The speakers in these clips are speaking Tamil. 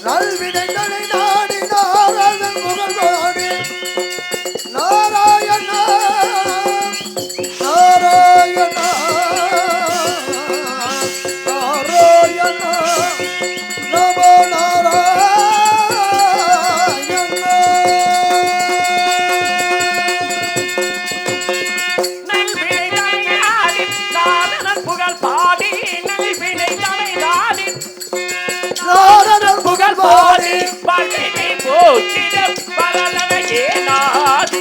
நல்வினைகளை நாடி நாராயணன் புகழ் பாடி நாராயண நாராயண நாராயண நமோ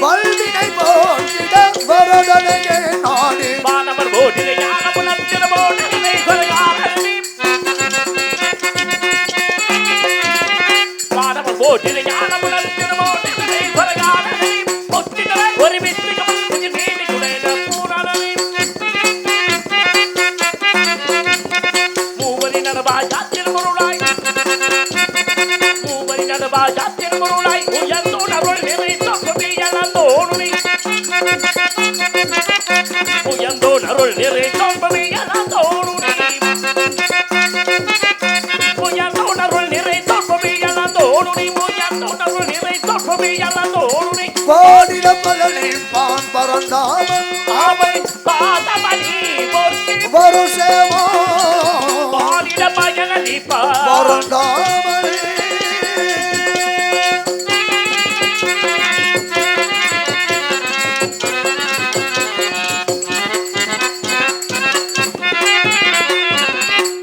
பல்வினை போக்கிட வரதனையே நாடி வானவர் போட்டிலை ஞானமுலம் திருமோனிலை கொலையாளி வானவர் போட்டிலை ஞானமுலம் திருமோனிலை கொலையாளி பொத்திகளை ஒரு வித்திகம் கொஞ்சம் நீடி குடையில பூரணி மூவரி நடவா யாத்திரம் பொருளாய் மூவரி நடவா யாத்திரம் பொருளாய் உயர்ந்தோன் அருள் நிறைந்த கொடியலந்தோனுனி உயர்ந்தோன் அருள் நிறைந்த கொடியலந்தோனுனி உயர்ந்தோன் அருள் நிறைந்த கொடியலந்தோனுனி உயர்ந்தோன் அருள் நிறைந்த கொடியலந்தோனுனி பாடிட பலனி பான் பரந்தாமன் அவை பாதமணி போற்றி வருஷமோ பாடிட பலனி பரந்தாமன்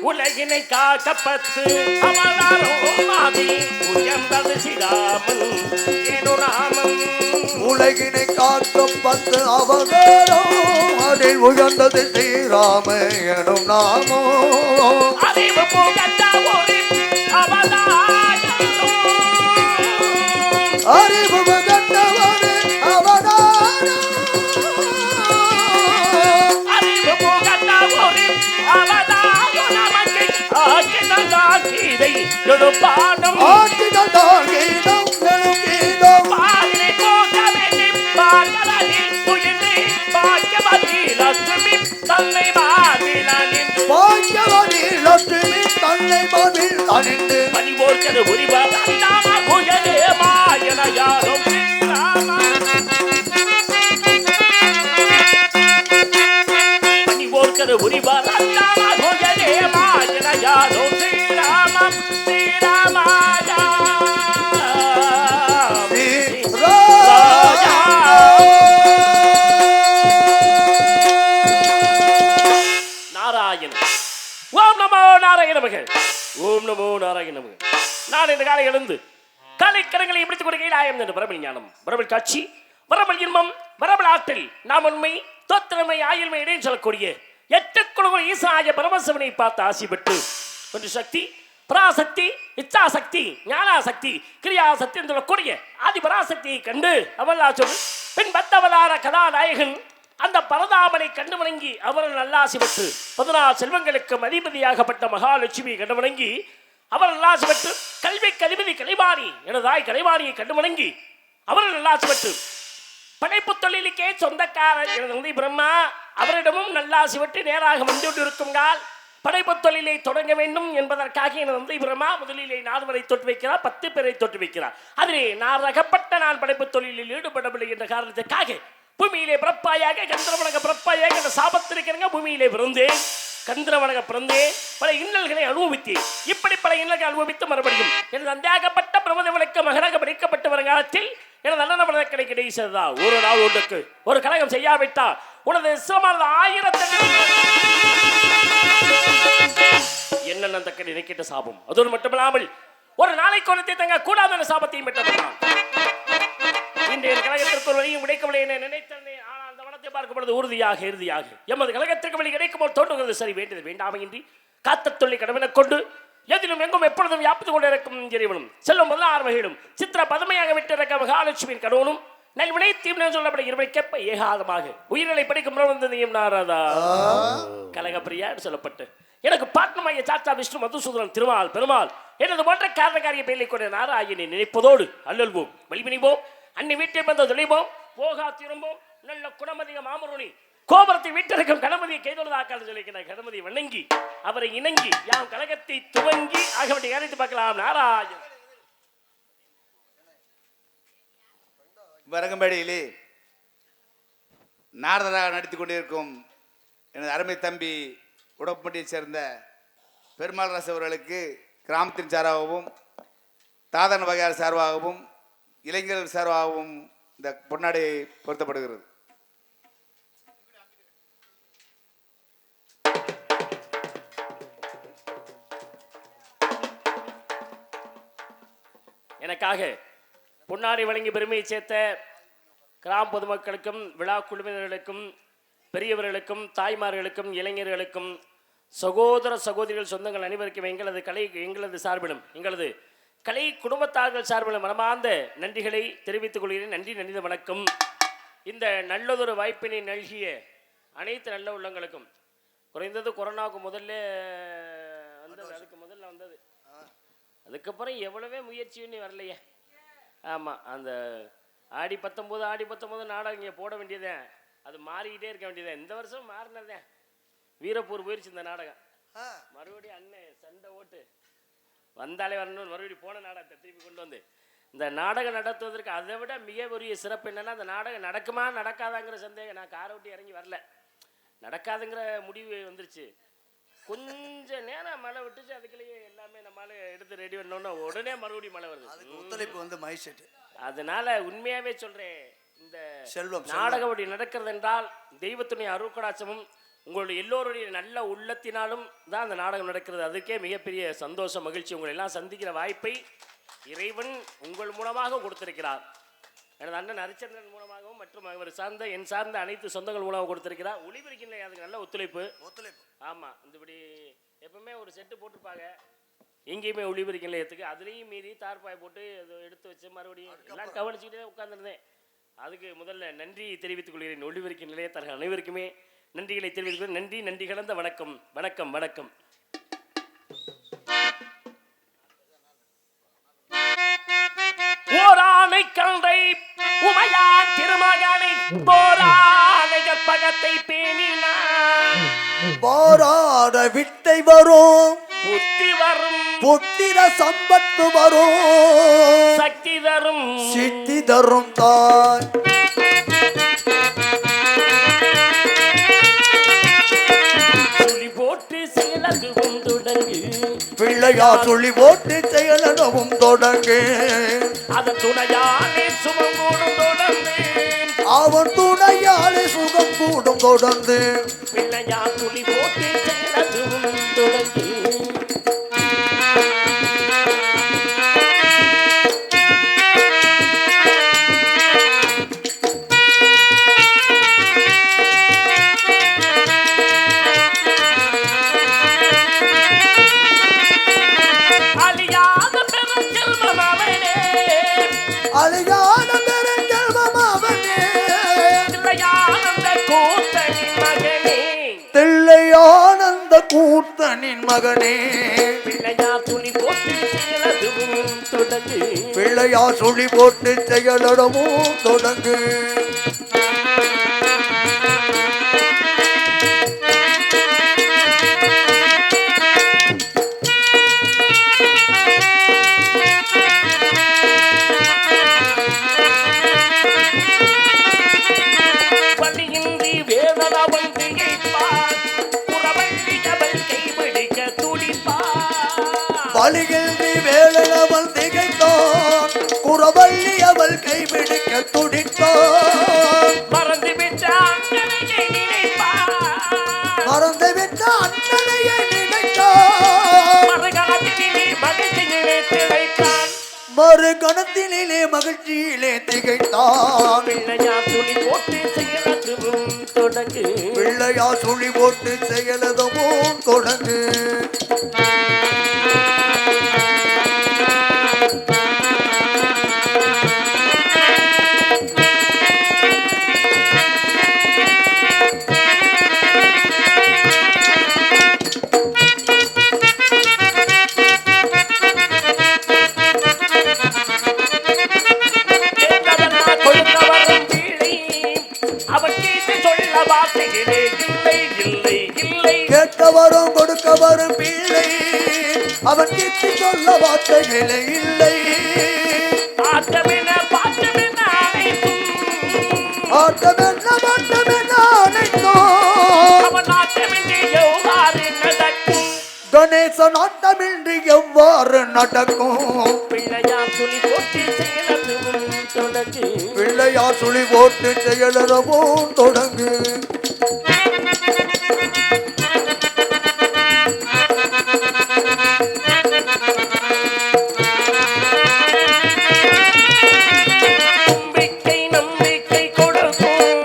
உலகினை காக்கப்பட்டு அவதாரோ மாதி உயர்ந்தது சிராமன் ஏனோ ராமன் உலகினை காக்கப்பட்டு அவதாரோ அதில் உயர்ந்தது ஸ்ரீராம எனும் நாமோ அறிவு புகட்ட ஒரு அவதாரம் அறிவு கண்டவரே அவதாரம் அறிவு புகட்ட ஒரு அவதாரம் நமக்கு ஆக்கினதாக்கிதை எடுப்பாடும் ஆட்டிதான் கீதம் கீதம் பாலினை போகவேண்டி பாகவதி உயிரை பாக்கியவதி லட்சுமி தன்னை மாதினின்று பாக்கியவதி லட்சுமி தன்னை பதில் அணிந்து பணிவோர்க்கது உரிவார் அண்ணாம புயலே மாயன யாரும் பணிவோர்க்கது உரிவார் அண்ணாம புயலே மாயன யாரும் ஸ்ரீராமம் ஸ்ரீராமாயா ராஜா நாராயண ஓம் நமோ நாராயண மகள் ஓம் நமோ நாராயண மகள் நான் இந்த காலை எழுந்து கலைக்கரங்களை பிடித்துக் கொடுக்கையில் ஆயம் என்று வரமல் ஞானம் வரமல் காட்சி வரமல் இன்பம் வரமல் ஆற்றல் நாம் உண்மை தோத்திரமை ஆயுள்மை இடையே சொல்லக்கூடிய எட்டு குழுவில் ஈசாய பரமசிவனை பார்த்து ஆசி பெற்று கொஞ்சம் சக்தி பராசக்தி இச்சாசக்தி ஞானாசக்தி கிரியாசக்தி என்று சொல்லக்கூடிய ஆதி பராசக்தியை கண்டு அவளாச்சொல் பின் பத்தவதார கதாநாயகன் அந்த பரதாமனை கண்டு வணங்கி அவர்கள் நல்லாசி பெற்று 14 செல்வங்களுக்கு அதிபதியாகப்பட்ட மகாலட்சுமி கண்டு வணங்கி அவர் நல்லாசி பெற்று கல்விக்கு அதிபதி கலைவாணி எனதாய் கலைவாணியை கண்டு வணங்கி அவர்கள் நல்லாசி பெற்று படைப்பு தொழிலுக்கே சொந்தக்காரர் எனது தந்தை பிரம்மா அவரிடமும் நல்லாசி பெற்று நேராக வந்து கொண்டிருக்குங்கால் படைப்பு தொழிலை தொடங்க வேண்டும் என்பதற்காக எனது தந்தை பிரம்மா முதலிலே 4 பேரை தொட்டு வைக்கிறார் 10 பேரை தொட்டு வைக்கிறார் அதிலே நான் ரகப்பட்ட நான் படைப்பு தொழிலில் ஈடுபடவில்லை என்ற காரணத்திற்காக பூமியிலே பிறப்பாயாக கந்திரவனக பிறப்பாயாக என்ற சாபத்திருக்கிறங்க பூமியிலே பிறந்தேன் கந்திரவனக பிறந்தேன் பல இன்னல்களை அனுபவித்தேன் இப்படி பல இன்னல்களை அனுபவித்து மறுபடியும் எனது அந்தாகப்பட்ட பிரமதவனுக்கு மகனாக படிக்கப்பட்ட வருங்காலத்தில் எனது நல்ல மனதை கிடைச்சதா ஒரு நாள் ஒன்றுக்கு ஒரு கழகம் செய்யாவிட்டால் உனது சிரமானது 1000 என்னென்ன தக்க நினைக்கிட்ட சாபம் அதோடு மட்டுமில்லாமல் ஒரு நாளைக்கு ஒன்றத்தை தங்க கூடாத சாபத்தையும் பெற்றப்பட்டான் இன்றைய கழகத்திற்கு ஒரு வழியும் கிடைக்கவில்லை என நினைத்தேன். ஆனால் அந்த வனத்தை பார்க்கப்படுவது உறுதியாக இறுதியாக எமது கழகத்திற்கு வழி கிடைக்கும் போது தோன்றுகிறது சரி வேண்டியது வேண்டாமையின்றி காத்த தொல்லை கடமையின கொண்டு எதிலும் எங்கும் எப்பொழுதும் வியாபித்துக் கொண்டிருக்கும் இறைவனும் செல்லும் 16 வகையிலும் சித்திர பதுமையாக விட்டிருக்க மகாலட்சுமியின் கடவுளும் நல்வினை தீவிரம் சொல்லப்பட இருவருக்கேற்ப ஏகாதமாக உயிர்களை படிக்கும் பிரபந்தனையும் நாராதா கலகப்பிரியா சொல்லப்பட்டு எனக்கு பாட்னமாகிய சாத்தா விஷ்ணு மதுசூதரன் திருமால் பெருமாள் எனது போன்ற காரணக்காரிய பெயரை கொண்ட நாராயணனை நினைப்பதோடு அல்லல்வோம் வலிமினிவோம் அன்னை வீட்டை வந்த தொலைவோம் போகா திரும்போம் நல்ல குணமதிக மாமருணி கோபுரத்தை வீட்டிற்கும் கணபதியை கைதொழுதாக்கால் சொல்லியிருக்கிற கணபதியை வணங்கி அவரை இணங்கி யாம் கழகத்தை துவங்கி ஆகியவற்றை கணித்து பார்க்கலாம். நாராயண் வரங்கம்பேடியிலே நாரதராக நடித்துக் கொண்டிருக்கும் எனது அருமை தம்பி உடம்பட்டியைச் சேர்ந்த பெருமாள் ராசு அவர்களுக்கு கிராமத்தின் சார்பாகவும் தாதன் வகையார் சார்பாகவும் இளைஞர்கள் சார்பாகவும் இந்த பொன்னாடை பொருத்தப்படுகிறது. எனக்காக பொன்னாடை வழங்கி பெருமையை சேர்த்த கிராம பொதுமக்களுக்கும் விழா குழுவினர்களுக்கும் பெரியவர்களுக்கும் தாய்மார்களுக்கும் இளைஞர்களுக்கும் சகோதர சகோதரிகள் சொந்தங்கள் அனைவருக்கும் எங்களது சார்பிலும் எங்களது கலை குடும்பத்தார்கள் சார்பிலும் மனமார்ந்த நன்றிகளை தெரிவித்துக் கொள்கிறேன். நன்றி வணக்கம். இந்த நல்லதொரு வாய்ப்பினை நல்கிய அனைத்து நல்ல உள்ளங்களுக்கும் குறைந்தது கொரோனாவுக்கு முதல்ல வந்தது, அதுக்கு முதல்ல வந்தது, அதுக்கப்புறம் எவ்வளவே முயற்சி வரலையே. ஆமாம், அந்த ஆடி 19 நாடகம் இங்கே போட வேண்டியதேன், அது மாறிக்கிட்டே இருக்க வேண்டியதேன். இந்த வருஷம் மாறினதேன், வீரப்பூர் போயிடுச்சு இந்த நாடகம். மறுபடியும் அண்ணன் சண்டை ஓட்டு வந்தாலே வரணும்னு மறுபடியும் போன நாடகத்தை திருப்பி கொண்டு வந்து இந்த நாடகம் நடத்துவதற்கு அதை விட மிக பெரிய சிறப்பு என்னன்னா, அந்த நாடகம் நடக்குமா நடக்காதாங்கிற சந்தேகம். நான் காரை விட்டு இறங்கி வரல, நடக்காதுங்கிற முடிவு வந்துருச்சு. கொஞ்ச நேரம் மழை விட்டுச்சு, அதுக்குள்ளேயே எல்லாமே நம்மளால எடுத்து ரெடி பண்ணோம்னா உடனே மறுபடியும் மழை வருது. ஒத்துழைப்பு வந்து மைசெட். அதனால உண்மையாவே சொல்றேன், இந்த செல்வம் நாடகம் அப்படி நடக்கிறது என்றால் தெய்வத்துடைய அருட்கடாட்சமும் உங்களுடைய எல்லோருடைய நல்ல உள்ளத்தினாலும் தான் அந்த நாடகம் நடக்கிறது. அதுக்கே மிகப்பெரிய சந்தோஷம், மகிழ்ச்சி. உங்களை எல்லாம் சந்திக்கிற வாய்ப்பை இறைவன் உங்கள் மூலமாக கொடுத்திருக்கிறார். எனது அண்ணன் ஹரிச்சந்திரன் மூலமாகவும் மற்றும் அவர் சார்ந்த என் சார்ந்த அனைத்து சொந்தங்கள் மூலமாக கொடுத்திருக்கிறார். ஒளிபரிக்கின்ற அதுக்கு நல்ல ஒத்துழைப்பு. ஆமாம், இந்தபடி எப்பவுமே ஒரு செட்டு போட்டிருப்பாங்க, எங்கேயுமே ஒளிபரிக்க நிலையத்துக்கு. அதுலேயும் மீறி தார்பாய் போட்டு அதை எடுத்து வச்சு மறுபடியும் எல்லாம் கவனிச்சுக்கிட்டே உட்காந்துருந்தேன். அதுக்கு முதல்ல நன்றி தெரிவித்துக் கொள்கிறேன். ஒளிபரிக்க நிலையத்தார்கள் அனைவருக்குமே நன்றிகளை தெரிவித்துக் நன்றி கலந்த வணக்கம் வணக்கம் வணக்கம். ஓரானை கண்டை உமையான் திருமகனை போரானை கற்பகத்தை பேணினான். போராட வித்தை வரும், புத்தி வரும், புத்திர சம்பத்து வரும், சக்தி தரும், சித்தி தரும் தாய். சுழி போட்டு செயலதுவும் தொடங்கு, பிள்ளையா சுழி போட்டு செயலனவும் தொடங்கு. அதன் துணையாலே சுகம் கூடும் தொடர்ந்து, அவன் துணையாலே சுகம் கூடும் தொடர்ந்து. பிள்ளையா சுழி போட்டு செயலதுவும் தொடங்கு. அழியாத பெருஞ்செல்வம் அவனே, தில்லையானந்த கூத்தனின் மகனே. பிள்ளையா சுழி போட்டு செயலதுவும் தொடங்கு, பிள்ளையா சுழி போட்டு செயலடவும் தொடங்கு. வலிகின்றி வேலனவள் திகைத்தான், குறவள்ளி அவள் கைபிடிக்க துடித்தான். மறந்துவிட்ட அண்ணனையை நினைத்தான், மறுகணத்திலே மகிழ்ச்சியிலே திகைத்தான். பிள்ளையா சுழி போட்டு செயலதுவும் தொடங்கு, பிள்ளையா சுழி போட்டு செயலதுவும் தொடங்கு. அவன் கேட்டு சொல்ல வார்த்தை அவன் கிட்டி சொல்ல வார்த்தைகளே இல்லை. ஆட்டமென பாட்டமென அனைத்தும் ஆட்டமென்ன மாட்டமென்ன அனைத்தும் அவன் ஆட்டமின்றி எவ்வாறு நடக்கும்? கணேசன் ஆட்டமின்றி எவ்வாறு நடக்கும்? பிள்ளையார் துளி போட்டு செயலதுவும் தொடங்கு. பிள்ளையார் சுழி போட்டு செயலறவும் தொடங்கு. நம்பிக்கை நம்பிக்கை கொடுக்கும்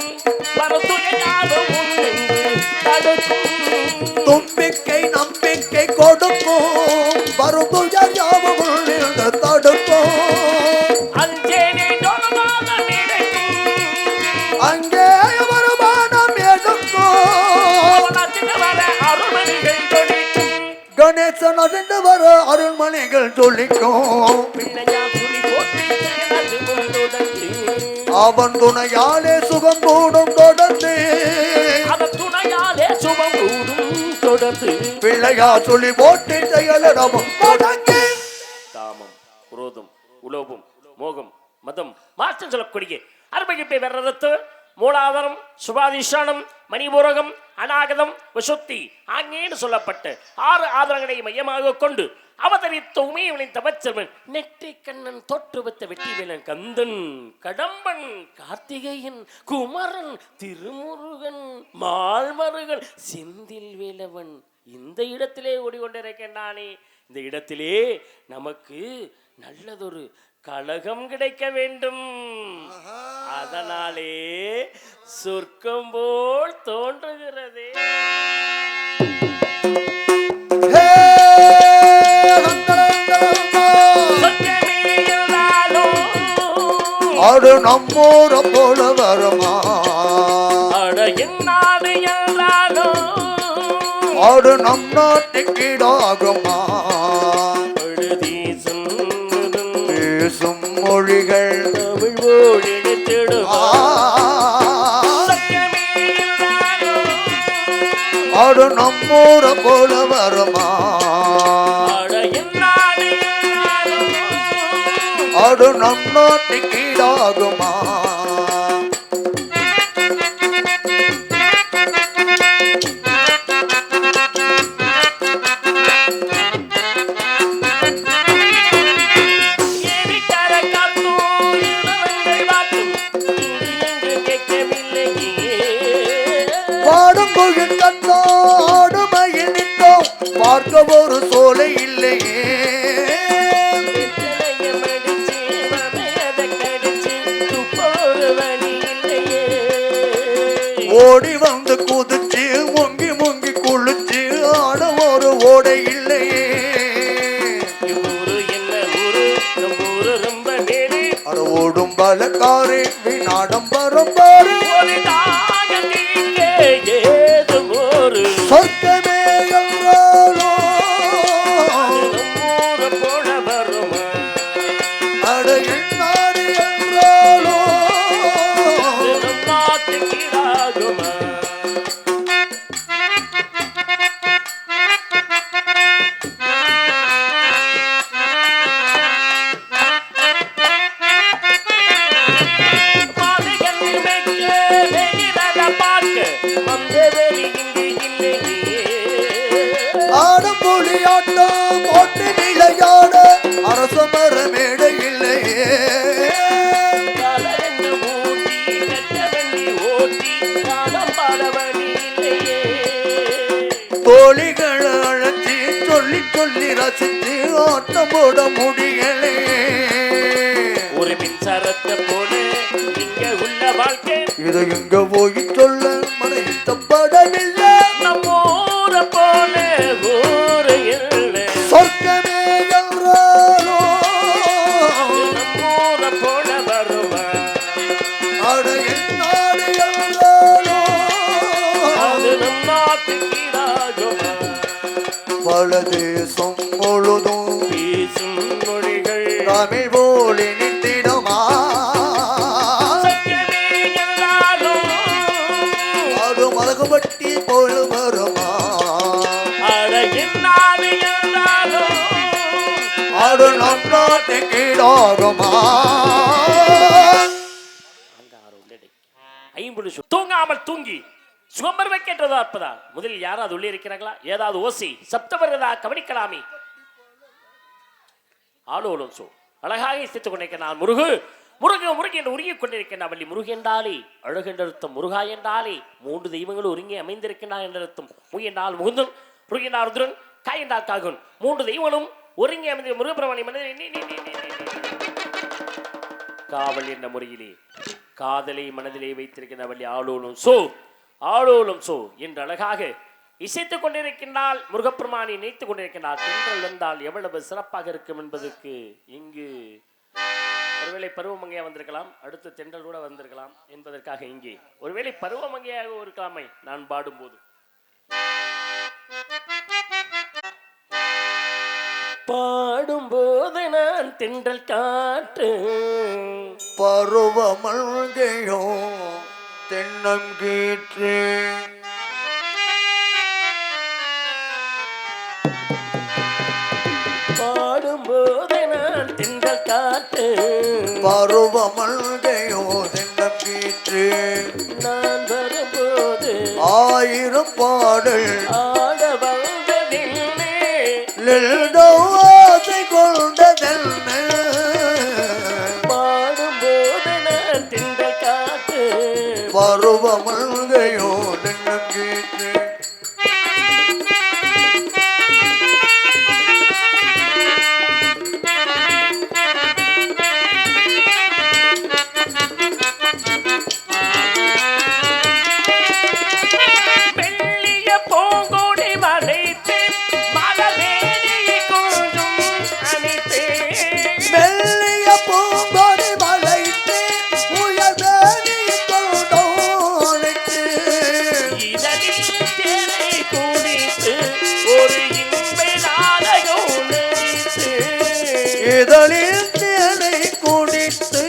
வரதுயாவும் நின்று தடுக்கும். தும்பிக்கை நம்பிக்கை கொடுக்கும் வருதுயர் யாவும் நின்று தடுக்கும். அஞ்சேனே டொலமான நினைக்கும் அங்கே வருமானம் எடுக்கும். அவனத்தின் வர அருள்மணிகள் தொழிக்கும். கணேசன் அறிந்து வர அருள்மணிகள் சொல்லிக்கும். பிள்ளையார் துளி போட்டு செயலதுவும் தொடங்கு. அவன் துணையாலே சுகம் கூடும் தொடர்ந்து. அதன் துணையாலே சுபம் கூடும் தொடர்ந்து. பிள்ளையார் சொல்லி போட்டு செயலறவும் தொடங்கு. காமம், குரோதம், உலோபம், மோகம், மதம், மாற்றம் சொல்லக்கூடிய அருமைகிப்பை வெறத்து மூலாதாரம், சுபாதிஷானம், மணிபூரகம், அநாகதம், விசுத்தி ஆங்கேன்னு சொல்லப்பட்ட 6 ஆதாரங்களை மையமாக கொண்டு அவதரித்த உமையவனின் தவச்செல்வன் நெற்றி கண்ணன் தோற்றுவத்த வெற்றிவேலன் கந்தன் கடம்பன் கார்த்திகேயன் குமரன் திருமுருகன் மால்மருகன் செந்தில் வேலவன் இந்த இடத்திலே ஓடிக்கொண்டிருக்கின்றானே. இந்த இடத்திலே நமக்கு நல்லதொரு கலகம் கிடைக்க வேண்டும். அதனாலே சொர்க்கம் போல் தோன்றுகிறதே. ஹே, சொர்க்கமே என்றாலும் அது நம்மூர போல வருமா? அட என்னாடு என்றாலும் அது நம் நாட்டுக்கீடாகுமா? எழுதீசும் பேசும் மொழிகள் தமிழ் மொழித்திடுமா. சொர்க்கமே என்றாலும் அது நம்மூர போல வருமா? அட என்னாடு என்றாலும் அது நம் நாட்டுக்கீடாகுமா? ஏரிக்கர காத்தும் இளவங்கள் வாக்கும் இங்கு எங்கு கேட்கவில்லையே. பாடும் கோயில் கண்டோம் ஆடுமையில் நின்றோம் பார்க்க ஒரு சோலை இல்லையே. வெற்றிலையை மடிச்சு மமையதை கடிச்சு துப்போரு வழி இல்லையே. ஓடி வந்து குதிச்சு முங்கி முங்கி குளிச்சு ஆட ஒரு ஓடை இல்லையே. இவ்வூரு என்ன ஊரு? நம் ஊரு ரொம்ப மேலே. அட ஓடும் பலக்காரே விநாடம் பரம்பாரு. ஒரு தாயம் நீங்க ஏதும் ஒரு சொர்க்கமே என்றாலோ நம்மூரை போல வருமா? அட என்னாடு என்றாலோ நம் நாட்டுக்கீடாகுமா? பாதைகள் மேய்க்க வெளியில பார்க்க வந்த வெளி இங்கு இல்லையே. ஆடும் புலியாட்டம் போட்டு விளையாட அரச மரமேடை இல்லையே. காலரென்று ஊட்டி கட்ட வண்டி ஓட்டி காலம் பாடவழி இல்லையே. தோழிகள் அழைச்சி சொல்லி சொல்லி ரசித்து ஆட்டம் போட முடியலையே. ஒரு மின்சாரத்தை போல இங்க உள்ள வாழ்க்கை இது எங்க போய் சொல்ல மன இஷ்டப்படவில்லை. நம்ம ஊரை போல ஊரு இல்லை. சொர்க்கமே என்றாலோ நம்ம ஊரை போல வருமா? அட என்னாடு என்றாலோ அது நம் நாட்டுக்கீடாகுமா? பல தேசம் முழுதும் பேசும் மொழிகள் தமிழ் போலி நின்றிடுமா? சத்தியமே என்றாலும் அது மலகுபட்டி போல வருமா? அட என்னாடு என்றாலும் நாடு நம் நாட்டுக்கு ஈடாகுமா ஐம்பது தூங்காமல் தூங்கி சுகம்பர் வைக்கின்றதா இருப்பதா முதலில் யாராவது உள்ளே இருக்கிறார்களா ஏதாவது ஓசை சப்தம் வருவதா கவனிக்கலாமே ஆளோலும் சோ அழகாக இசைத்துக் கொண்டிருக்கிறான் முருகு முருகு முருகு என்று உருகிக் கொண்டிருக்கின்ற வள்ளி முருகு என்றாலே அழகு என்றர்த்தம் முருகா என்றாலே மூன்று தெய்வங்களும் ஒருங்கே அமைந்திருக்கின்றார் என்றர்த்தம் முய் என்றால் முகுந்தன் முருகு என்றால் ருத்ரன் காய் என்றால் காகுன் மூன்று தெய்வங்களும் ஒருங்கே அமைந்த முருகபிரமணி காவல் என்ற முறையிலே காதலை மனதிலே வைத்திருக்கின்ற வள்ளி ஆளோலும் சோ என்று அழகாக இசைத்துக் கொண்டிருக்கின்றால் முருகப்பெருமானை நினைத்துக் கொண்டிருக்கின்றார் தென்றல் வந்தால் எவ்வளவு சிறப்பாக இருக்கும் என்பதற்கு இங்கு ஒருவேளை பருவமங்கையா வந்திருக்கலாம் அடுத்து தென்றல் கூட வந்திருக்கலாம் என்பதற்காக இங்கே ஒருவேளை பருவமங்கையாக இருக்கலாமே நான் பாடும்போது பாடும்போது நான் தென்றல் காற்று பருவமல்கையோ தென்னங்கீற்று பாடும்போது நான் தென்றல் காற்று பருவமல்கையோ தென்னங்கீற்று நான் வரும்போது ஆயிரம் பாடல் ஆட வந்ததில்லை ஆசை கொண்டதென்ன பாடும்போது நான் தென்றல் காற்று பருவமல்கையோ தென்னங்கீற்று இதழில் தேனை குடித்து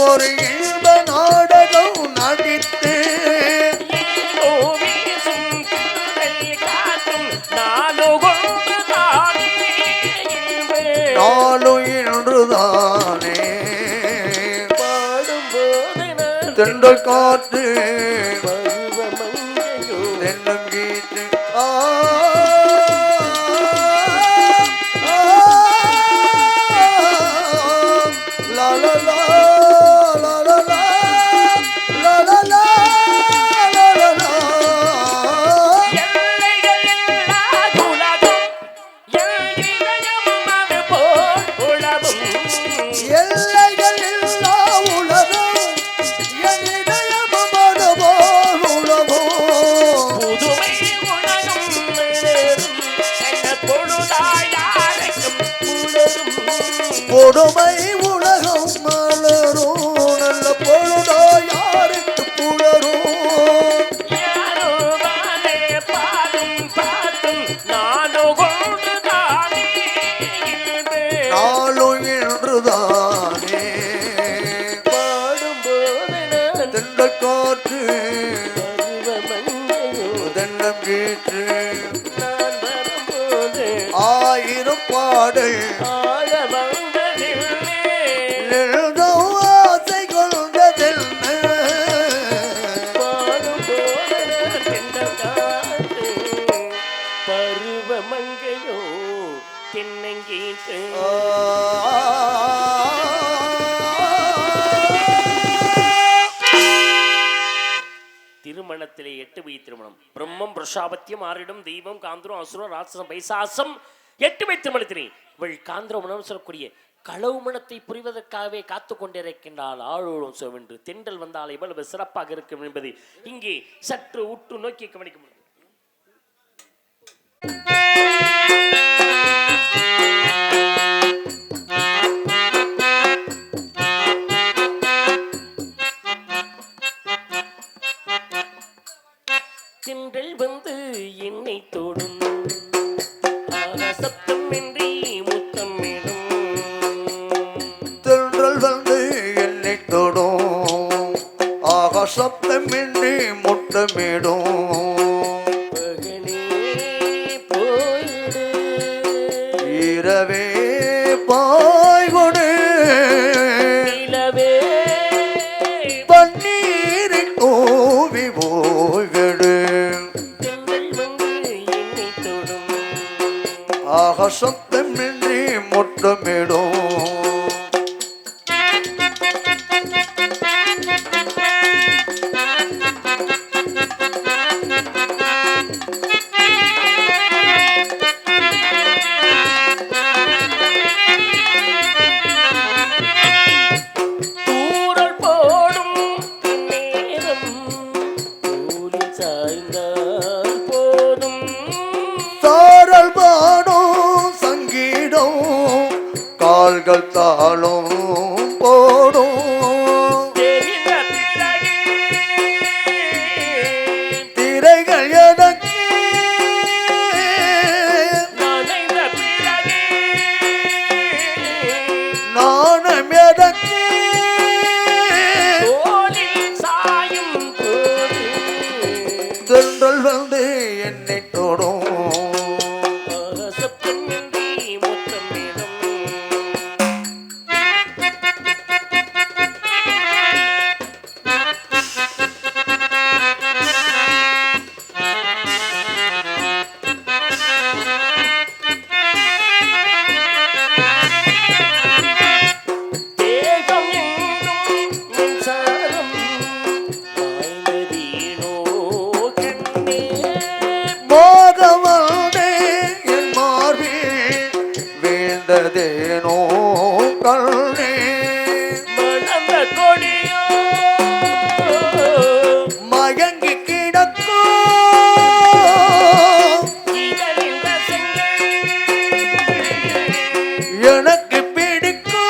ஒரு இன்ப நாடகம் நடித்து நாளும் இன்றுதானே பாடும்போது தென்றல் காற்று தென்னங்கீற்று கொடுமை உலகம் மலரும் நல்ல பொழுதோ யாருக்கு புலரும் நாளும் இன்றுதானே பாடும்போது தென்றல் காற்று தென்னங்கீற்று நான் வரும்போது ஆயிரம் பாடல் பருவமங்கையோ தென்னங்கீற்று திருமணத்திலே 8 வயது திருமணம் பிரம்மம் பிரஷாபத்தியம் ஆரிடம் தெய்வம் காந்திரம் அசுரம் ராட்சசம் பைசாசம் 8 வயது திருமணத்திலே இவள் காந்திரம் சொல்லக்கூடிய களவு மனத்தை புரிவதற்காகவே காத்து கொண்டிருக்கின்றால் ஆளோடும் சோவென்று தென்றல் வந்தால் எவ்வளவு சிறப்பாக இருக்கும் என்பதை இங்கே சற்று உற்று நோக்கி கவனிக்க முடியும். தென்றல் வந்து என்னை தொடும் சப்தமின்றி முத்தமிடும் தென்றல் வந்து என்னை தொடும் ஆக சப்தமின்றி முத்தமிடும் பகலே போயிடு இரவே பா அசத்தமின்றி முட்டமிடும் தூறல் போடும் நேரம் தூளில் சாய்ந்தால் போதும் சாரல் பாடும் சங்கீதம் கால்கள் தாளும் போடும் தெரிந்த பிறகே திரைகள் எனக்கு நனைந்த பிறகே நாணம் எனக்கு தோளில் சாயும் போது தென்றல் வந்து என்னை தொடும் சத்தமின்றி முத்தமிடும் தேகம் எங்கும் மின்சாரம் பாய்ந்ததேனோ கண்ணே மோகம் வந்தே என் மார்பில் வீழ்ந்ததேனோ கண்ணே மணந்த கொடியோ மயங்கி கிடக்கும் இதழில் ரசங்கள் எனக்கு பிடிக்கும்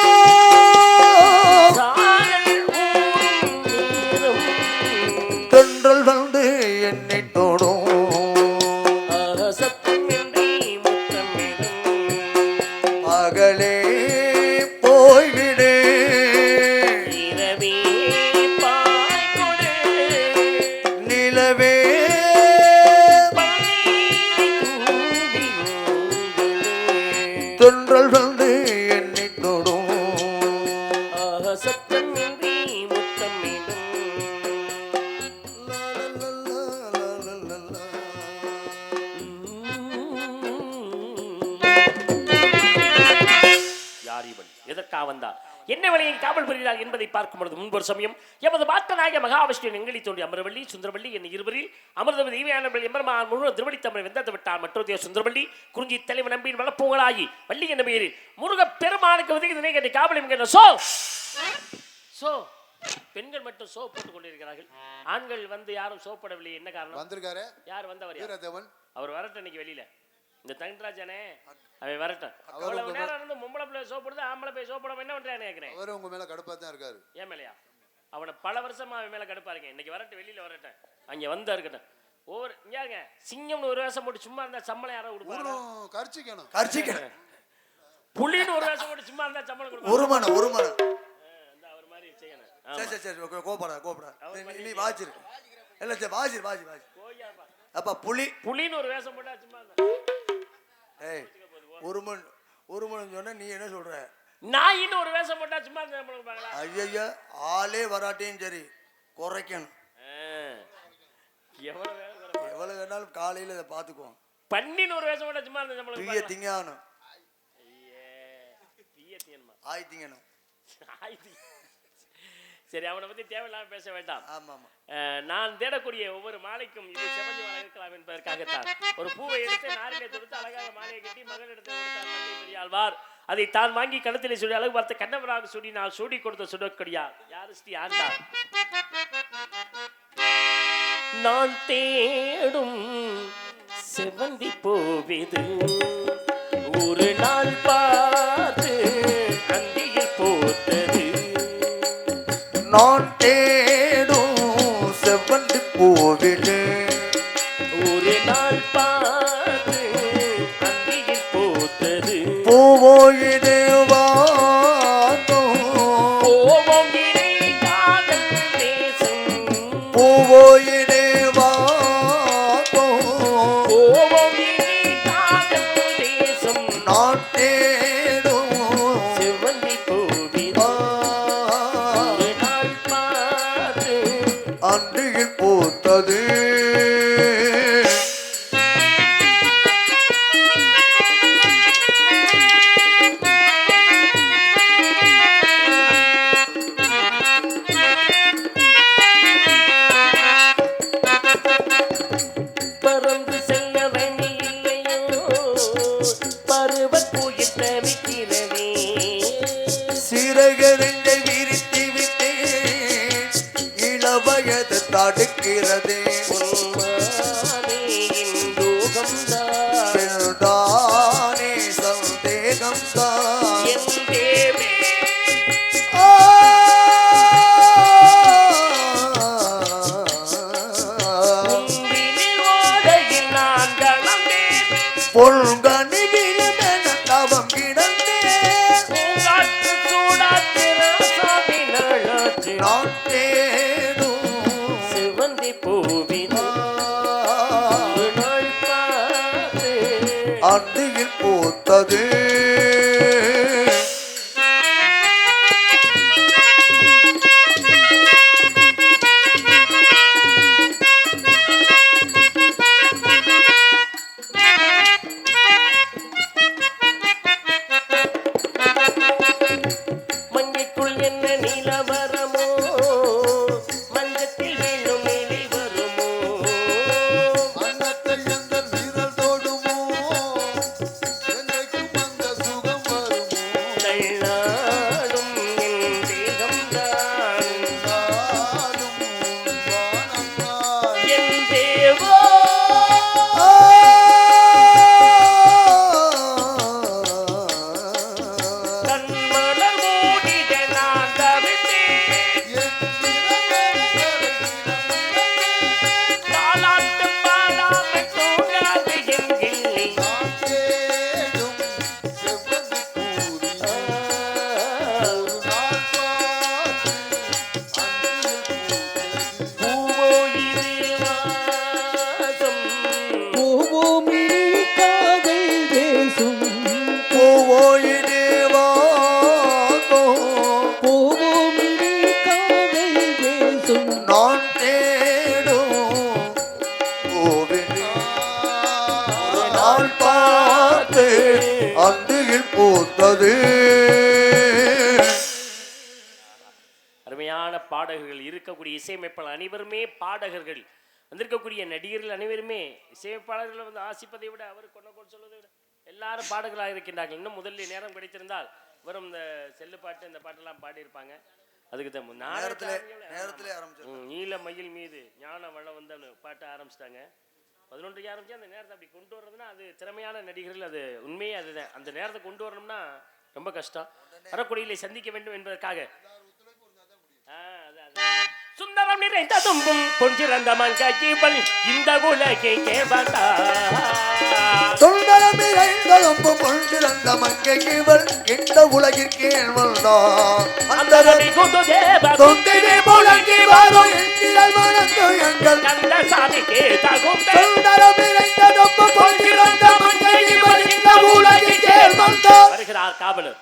சாரல் ஊறும் நேரம் தென்றல் வந்து என்னை தொடும் சத்தமின்றி முத்தமிடும் மகளே போய்விடு இரவே பாய்கொடு நிலவே தென்றல் வந்து என்னை தொடும் சத்தமின்றி முத்தமிடும் யார் இவன் எதற்காக வந்தார் என்ன விலையை காவல் புரிகிறார் என்பதை பார்க்கும் பொழுது முன்பொரு சமயம் எமது பாட்டநாயக மகாவிஷ்ணு எங்களை தோன்றி அமரவள்ளி சுந்தரவள்ளி என்னை இருவரில் அமிர்தமதி தேவியானவர்கள் எம்பெருமான் முருகன் திருவடி தமிழ் வெந்தத்து விட்டார் மற்றொரு சுந்தரவள்ளி குறிஞ்சி தலைவன் நம்பியின் வளப்பூங்களாகி வள்ளி என்ற பெயரில் முருக பெருமானுக்கு உதவி இதனை கேட்டு காவலும் என்கிற சோ பெண்கள் மட்டும் சோ போட்டுக் கொண்டிருக்கிறார்கள் ஆண்கள் வந்து யாரும் சோ போடவில்லை என்ன காரணம் வந்திருக்காரு யார் வந்தவர் யார்? வீரதேவன். அவர் வரட்டும் இன்னைக்கு வெளியில இந்த தங்கராஜனே அவன் வரட்டும் அவ்வளவு நேரம் இருந்து பொம்பளை பிள்ளை சோப்படுது ஆம்பளை போய் சோப்படாம என்ன பண்றான்னு கேட்கிறேன் அவரு உங்க மேல கடுப்பா தான் இருக்காரு. ஏன் மேலையா அவனை பல வருஷமா அவன் மேல கடுப்பா இருக்கேன் இன்னைக்கு வரட்டும் வெளியில வரட்டும் அங்க வந்தா இருக்கட்டும் ஒவ்வொரு இங்க சிங்கம்னு ஒரு வேஷம் போட்டு சும்மா இருந்தா சம்பளம் யாரோ கொடுப்பாங்க கர்ச்சிக்கணும். கர்ச்சிக்கிறேன் புள்ளின்னு ஒரு வேஷம் போட்டு சும்மா இருந்தா சம்பளம் கொடுப்பாங்க ஒரு மனம் அந்த அவர் மாதிரி செய்யணும் சரி சரி சரி கோபடா நீ வாச்சிரு இல்ல சரி வாச்சிரு கோயாப்பா அப்பா புலின்னு ஒரு வேஷம் போட்டா சும்மா இருந்தா ஏய் ஒரு மணி சொன்ன நீ என்ன சொல்ற நாயின்னு ஒரு வேஷம் போட்டா சும்மா இருந்தா சம்பளம் கொடுப்பாங்களா ஐயா ஆளே வராட்டியும் சரி குறைக்கணும் எவ்வளவு வேணாலும் காலையில இதை பாத்துக்குவோம் பண்ணின்னு ஒரு வேஷம் போட்டா சும்மா இருந்தா சம்பளம் பிய கொடுப்பாங்களா? திங்கணும் பிய திங்கணுமா? ஆய் திங்கணும் சரி அவனை பத்தி தேவையில்லாம பேச வேண்டாம் ஆமா ஆமா நான் தேடக்கூடிய ஒவ்வொரு மாலைக்கும் இது செவந்தி மாலை இருக்கலாம் என்பதற்காகத்தான் ஒரு பூவை எடுத்து நாரிலே தொடுத்து அழகாக மாலையை கட்டி மகளிடத்தை கொடுத்தார் தந்தை பெரியாழ்வார் அதை தான் வாங்கி கழுத்திலே சொல்லி அழகு பார்த்து கண்ணவராக சுடி நான் சூடி கொடுத்த சுடக்கடியார் யாரு ஸ்ரீ ஆண்டார் நான் தேடும் செவந்தி பூவிது ஒரு நாள் பார்த்து அந்தியில் போத்தது நான் தேடும் செவ்வந்தி பூவிலே ஒரு நாள் பார்த்து அந்தியில் போத்தது பூவோயிலே வாடும் கோபம் இணை காதல் தேசம் பூவோயிலே வாடும் கோபம் இணை காதல் தேசம் நான் தேடும் செவ்வந்தி பூவிது ஒரு நாள் பார்த்து அன்றியில் பூத்தது உயிர் தவிக்கிறதே சிறகெறிந்து விரித்து விட்டேன் இளவயது தடுக்கிறதே உன்மானே இந்தோகம்தான் பெருதானே சந்தேகம்தான் என் தேவே பொல்கனி விழுமென தவம் கிடந்தேன் பூங்காற்று சூடாற்று ராசாவி நாளாற்று நான் தேடும் சிவந்தி பூவின் நாள் பார்த்து அந்தியில் பூத்தது மங்கைக்குள் என்ன நிலவரமோ மஞ்சத்தில் வீழும் நிலை வருமோ அன்னத்தை எந்த வீரல் தோடுமோ என்றைக்கும் அந்த சுகம் வருமோ தள்ளாடும் என் தேகம்தான் நாளும் வானம் நான் என் தேவோ கண்மலர் மூடிட நான் தவித்தேன் என் திறமேல தாலாட்டு பாடாமல் தூங்காது என் கிள்ளி நான் தேடும் செவ்வந்தி பூரி ஒரு நாள் பார்த்து அந்தியில் பூத்தது பூவோ இது வாசம் பூவோ இது வாசம் நான் தேடும் பூவினி ஒரு நாள் பார்த்து அந்தியில் பூத்தது அருமையான பாடகர்கள் இருக்கக்கூடிய இசையமைப்பாளர் அனைவருமே பாடகர்கள் வந்திருக்கக்கூடிய நடிகர்கள் அனைவருமே இசையமைப்பாளர்களை வந்து ஆசிப்பதை விட அவர் கொண்ட சொல்வதை விட எல்லாரும் பாடகர்களாக இருக்கின்றார்கள் இன்னும் முதல்ல நேரம் கிடைத்திருந்தால் வரும் இந்த செல்லு பாட்டு இந்த பாட்டெல்லாம் பாடியிருப்பாங்க அதுக்கு தான் நேரத்திலே ஆரம்பிச்சு நீல மயில் மீது ஞான வளம் வந்து அந்த பாட்டை ஆரம்பிச்சிட்டாங்க 11 ஆரம்பிச்சு அந்த நேரத்தை அப்படி கொண்டு வர்றதுன்னா அது திறமையான நடிகர்கள் அது உண்மையே அதுதான் அந்த நேரத்தை கொண்டு வரணும்னா ரொம்ப கஷ்டம் வரக்கூடியிலே சந்திக்க வேண்டும் என்பதற்காக சுந்தரம் நிறைந்த தும்பும் பொன்றிறந்த மங்கையிவள் இந்த உலகே வந்தா சுந்தரம் நிறைந்ததும் பொன்றிறந்த மங்கையிவள் இந்த உலகிற்கே வந்தார் அந்த ரவி குது தேவ தொந்தினி முழங்கி வரும் எண்ணியல் மனது எங்கள் கந்த சாமிக்கு தகும் சுந்தரம் நிறைந்ததும் பொன்றிறந்த மங்கையிவள் இந்த உலகிற்கே வந்தார் வருகிறார் காவலர்